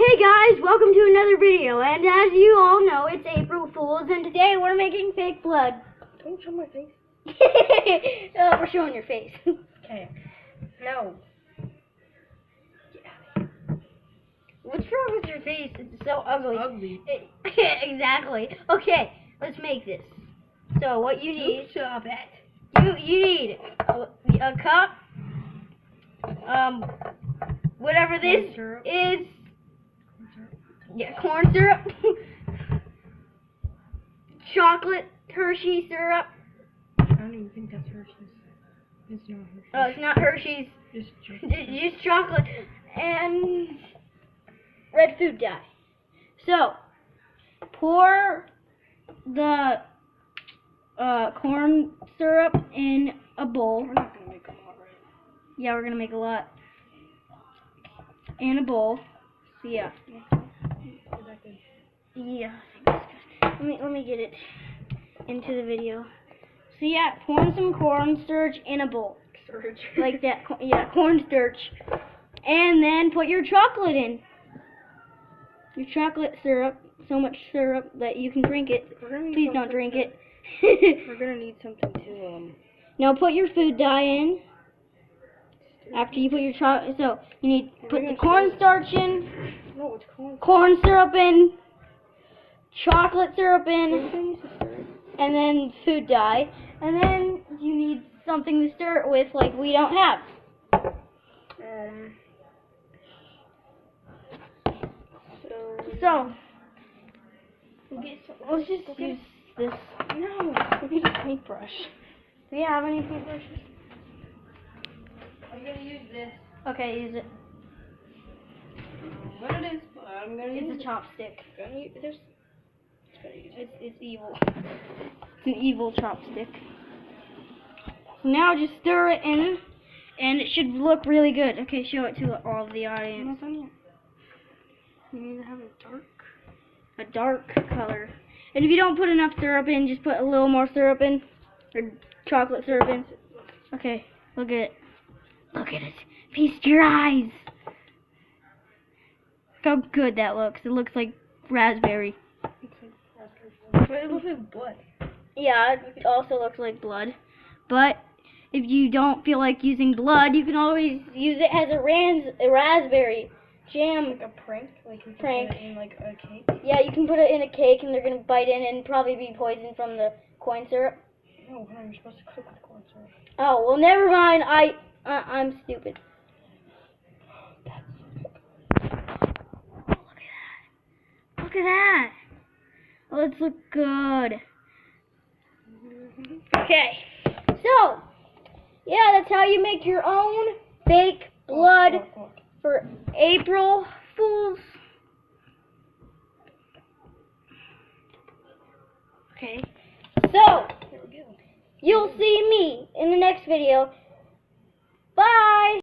Hey guys, welcome to another video, and as you all know, it's April Fool's, and today we're making fake blood. Don't show my face. We're showing your face. Okay. No. What's wrong with your face? It's so ugly. Ugly. Exactly. Okay, let's make this. So what you need? Stop it. You need a cup. Whatever this is. Yeah, corn syrup. Chocolate Hershey syrup. I don't even think that's Hershey's. It's not Hershey's. Oh, it's not Hershey's. Just chocolate. Just chocolate and red food dye. So, pour the corn syrup in a bowl. We're not gonna make a lot, right? Yeah, we're gonna make a lot. In a bowl. So yeah. Is that good? Yeah. Let me get it into the video. So yeah, pour some cornstarch in a bowl. Surge. Like that. Yeah, cornstarch. And then put your chocolate in. Your chocolate syrup. So much syrup that you can drink it. Please don't drink it. We're gonna need something to Now put your food dye in. After you put your chocolate, so you need to put the cornstarch in, No, it's corn syrup in, chocolate syrup in, and then food dye. And then you need something to stir it with, like we don't have. So let's just use this. No, we need a paintbrush. Do you have any paintbrushes? I'm gonna use this. Okay, use it. What it is, but I'm gonna use It's a chopstick. Gonna use this. It's evil. It's an evil chopstick. So now just stir it in, and it should look really good. Okay, show it to all of the audience. Not done yet. You need to have A dark color. And if you don't put enough syrup in, just put a little more syrup in, or chocolate syrup in. Okay, look at it. Look at it. Feast your eyes. Look how good that looks. It looks like raspberry. But it looks like blood. Yeah, it also looks like blood. But if you don't feel like using blood, you can always use it as a raspberry jam. Like a prank? Like you can Prank. put it in like a cake? Yeah, you can put it in a cake and they're going to bite in and probably be poisoned from the corn syrup. No, you're supposed to cook with corn syrup. Oh, well, never mind. I'm stupid. Look at that. Oh, let's look good. Okay. So, yeah, that's how you make your own fake blood for April Fools. Okay. So, you'll see me in the next video